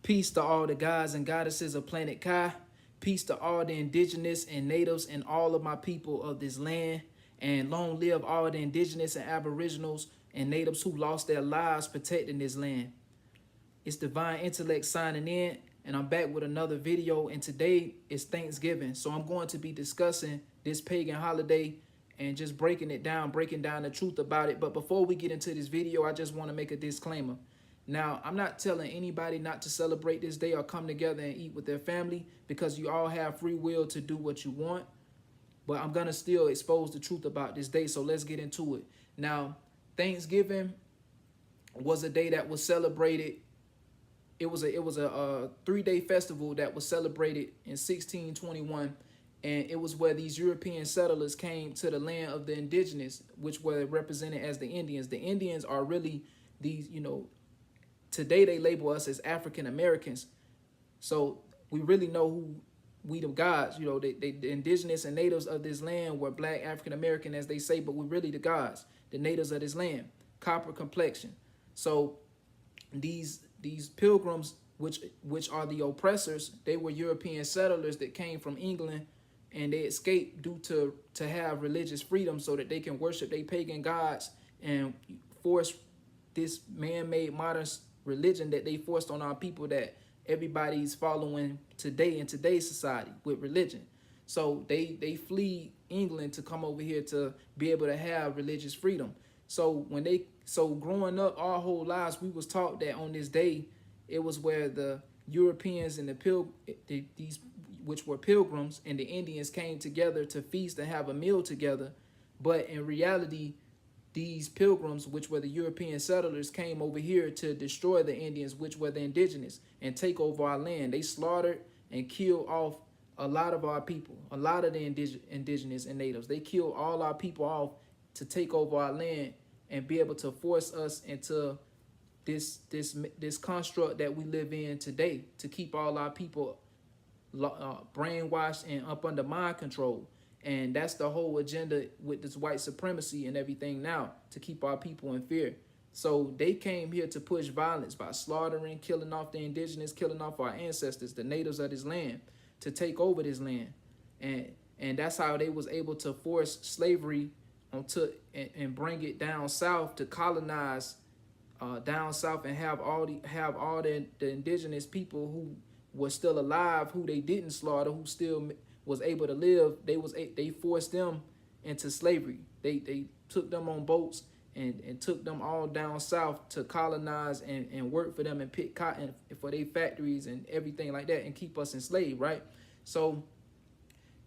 Peace to all the gods and goddesses of planet Kai. Peace to all the indigenous and natives and all of my people of this land. And long live all the indigenous and aboriginals and natives who lost their lives protecting this land. It's Divine Intellect signing in, and I'm back with another video. And today is Thanksgiving. So I'm going to be discussing this pagan holiday and just breaking down the truth about it. But before we get into this video, I just want to make a disclaimer. Now, I'm not telling anybody not to celebrate this day or come together and eat with their family, because you all have free will to do what you want. But I'm going to still expose the truth about this day, so let's get into it. Now, Thanksgiving was a day that was celebrated. It was a 3-day festival that was celebrated in 1621, and it was where these European settlers came to the land of the indigenous, which were represented as the Indians. The Indians are really these, today they label us as African Americans. So we really know who we the gods. The indigenous and natives of this land were black African American, as they say, but we're really the gods, the natives of this land, copper complexion. So these pilgrims, which are the oppressors, they were European settlers that came from England, and they escaped due to have religious freedom so that they can worship their pagan gods and force this man-made modern religion that they forced on our people that everybody's following today in today's society with religion. So they flee England to come over here to be able to have religious freedom. So growing up our whole lives, we was taught that on this day, it was where the Europeans and these which were pilgrims and the Indians came together to feast and have a meal together. But in reality, these pilgrims, which were the European settlers, came over here to destroy the Indians, which were the indigenous, and take over our land. They slaughtered and killed off a lot of our people, a lot of the indigenous and natives. They killed all our people off to take over our land and be able to force us into this construct that we live in today, to keep all our people brainwashed and up under mind control. And that's the whole agenda with this white supremacy and everything now, to keep our people in fear. So they came here to push violence by slaughtering, killing off the indigenous, killing off our ancestors, the natives of this land, to take over this land. And that's how they was able to force slavery and bring it down south, to colonize down south, and have all the indigenous people who were still alive, who they didn't slaughter, who still was able to live. They forced them into slavery. They took them on boats and took them all down south to colonize and work for them and pick cotton for their factories and everything like that, and keep us enslaved, right? So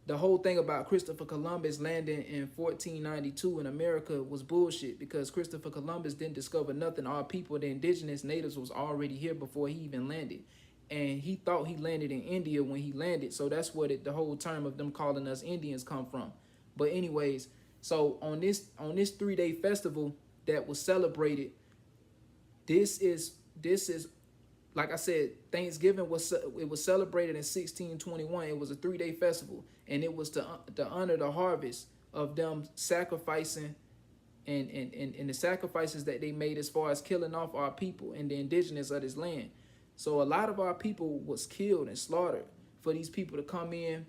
the whole thing about Christopher Columbus landing in 1492 in America was bullshit, because Christopher Columbus didn't discover nothing. Our people, the indigenous natives, was already here before he even landed. And he thought he landed in India when he landed. So that's where the whole term of them calling us Indians come from. But anyways, so on this 3-day festival that was celebrated, this is like I said, Thanksgiving was celebrated in 1621. It was a 3-day festival, and it was to honor the harvest of them sacrificing and the sacrifices that they made as far as killing off our people and the indigenous of this land. So a lot of our people was killed and slaughtered for these people to come in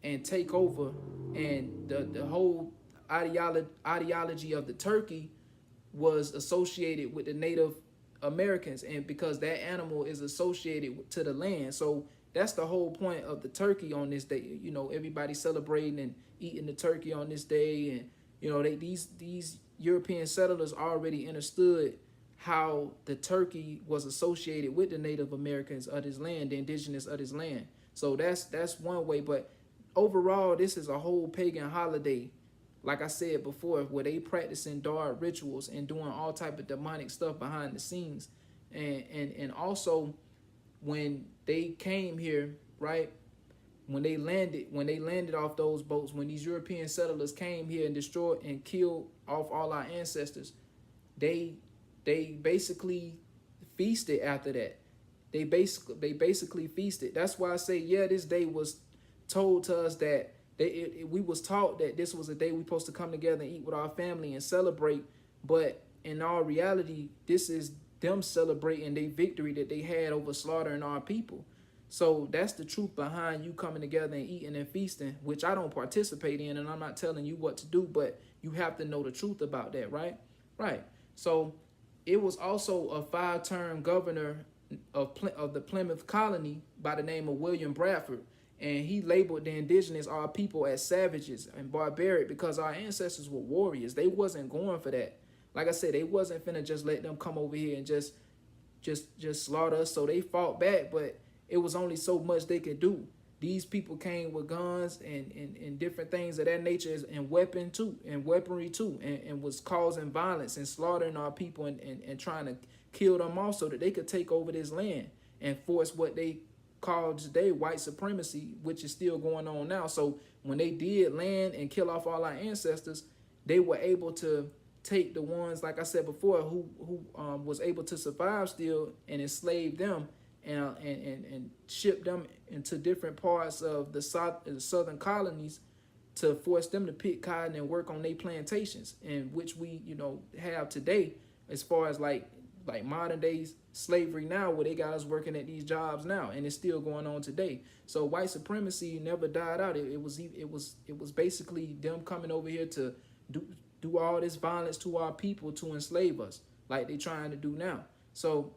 and take over. And the whole ideology of the turkey was associated with the Native Americans, and because that animal is associated to the land. So that's the whole point of the turkey on this day. Everybody celebrating and eating the turkey on this day. And these European settlers already understood how the turkey was associated with the Native Americans of this land, the indigenous of this land. So that's one way. But overall, this is a whole pagan holiday, like I said before, where they practicing dark rituals and doing all type of demonic stuff behind the scenes. And also, when they came here, right, when they landed off those boats, when these European settlers came here and destroyed and killed off all our ancestors, they basically feasted after that. They basically feasted. That's why I say, yeah, this day was told to us that we was taught that this was a day we supposed to come together and eat with our family and celebrate. But in all reality, this is them celebrating their victory that they had over slaughtering our people. So that's the truth behind you coming together and eating and feasting, which I don't participate in, and I'm not telling you what to do, but you have to know the truth about that, right? Right. So it was also a 5-term governor of the Plymouth colony by the name of William Bradford, and he labeled the indigenous, our people, as savages and barbaric because our ancestors were warriors. They wasn't going for that. Like I said, they wasn't finna just let them come over here and just slaughter us. So they fought back, but it was only so much they could do. These people came with guns and different things of that nature, and weaponry too, and was causing violence and slaughtering our people and trying to kill them off so that they could take over this land and force what they call today white supremacy, which is still going on now. So when they did land and kill off all our ancestors, they were able to take the ones, like I said before, who was able to survive still, and enslave them and ship them into different parts of the southern colonies to force them to pick cotton and work on their plantations, and which we have today, as far as like modern day slavery now, where they got us working at these jobs now, and it's still going on today. So white supremacy never died out. It was basically them coming over here to do all this violence to our people, to enslave us, like they trying to do now. So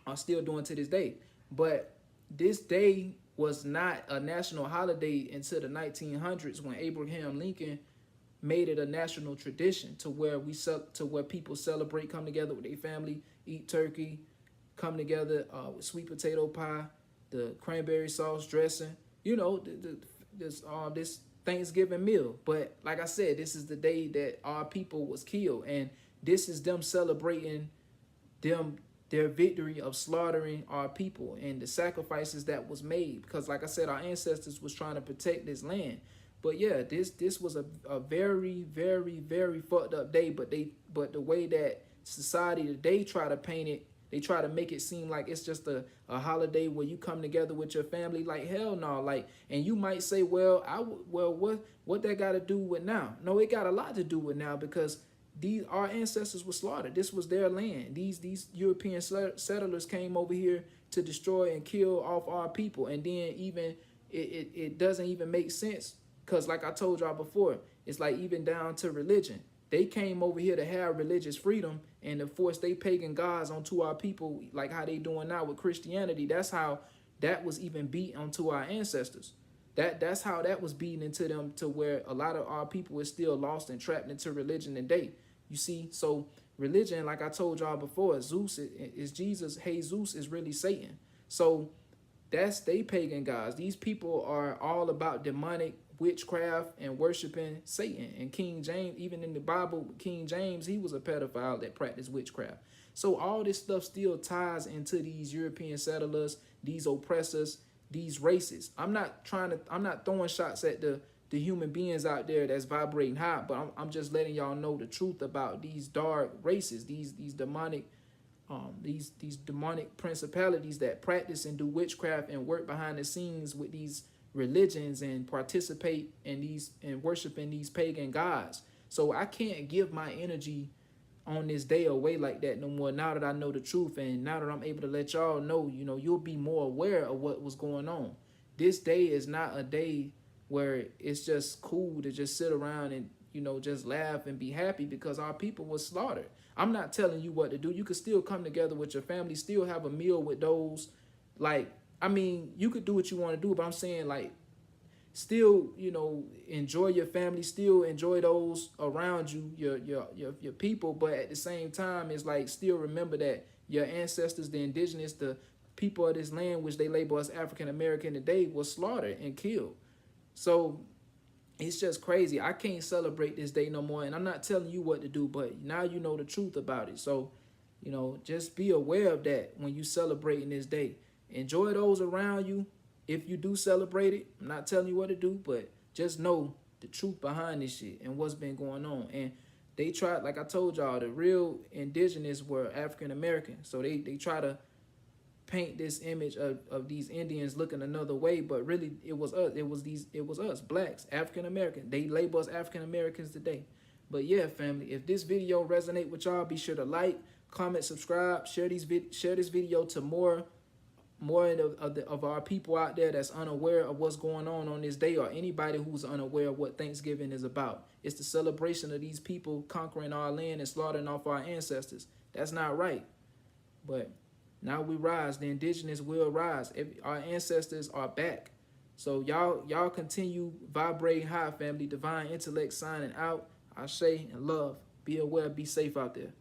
are still doing to this day. But this day was not a national holiday until the 1900s, when Abraham Lincoln made it a national tradition to where people celebrate, come together with their family, eat turkey, come together with sweet potato pie, the cranberry sauce dressing, this Thanksgiving meal. But like I said, this is the day that our people was killed, and this is them celebrating their victory of slaughtering our people and the sacrifices that was made, because like I said, our ancestors was trying to protect this land. But yeah, this was a very, very, very fucked up day. But the way that society today try to paint it, they try to make it seem like it's just a holiday where you come together with your family. Like, hell no. Like, and you might say, well, what that got to do with now? No, it got a lot to do with now, because our ancestors were slaughtered. This was their land. These European settlers came over here to destroy and kill off our people. And then even it doesn't even make sense, because like I told y'all before, it's like even down to religion. They came over here to have religious freedom and to force their pagan gods onto our people, like how they doing now with Christianity. That's how that was even beat onto our ancestors. That's how that was beaten into them, to where a lot of our people is still lost and trapped into religion today. You see, so religion, like I told y'all before, Zeus is Jesus. Jesus is really Satan. So that's they pagan gods. These people are all about demonic witchcraft and worshiping Satan. And King James, even in the Bible, King James, he was a pedophile that practiced witchcraft. So all this stuff still ties into these European settlers, these oppressors, these races. I'm not throwing shots at the human beings out there that's vibrating high, but I'm just letting y'all know the truth about these dark races, these demonic these demonic principalities that practice and do witchcraft and work behind the scenes with these religions and participate in these and worshiping these pagan gods. So I can't give my energy on this day away like that no more, now that I know the truth, and now that I'm able to let y'all know, you'll be more aware of what was going on. This day is not a day where it's just cool to just sit around and just laugh and be happy, because our people was slaughtered. I'm not telling you what to do. You could still come together with your family, still have a meal with those. Like, I mean, you could do what you want to do, but I'm saying, like, still, enjoy your family, still enjoy those around you, your people. But at the same time, it's like, still remember that your ancestors, the indigenous, the people of this land, which they label as African American today, was slaughtered and killed. So it's just crazy. I can't celebrate this day no more. And I'm not telling you what to do, but now you know the truth about it. So, just be aware of that when you celebrating this day. Enjoy those around you. If you do celebrate it, I'm not telling you what to do, but just know the truth behind this shit and what's been going on. And they tried, like I told y'all, the real indigenous were African American. So they try to paint this image of these Indians looking another way, but really it was us. It was us, blacks, African American. They label us African Americans today. But yeah, family, if this video resonate with y'all, be sure to like, comment, subscribe, share this video to more of our people out there that's unaware of what's going on this day, or anybody who's unaware of what Thanksgiving is about. It's the celebration of these people conquering our land and slaughtering off our ancestors. That's not right. But now we rise. The indigenous will rise. Our ancestors are back. So y'all continue vibrating high, family. Divine intellect signing out. Ashe and love. Be aware, be safe out there.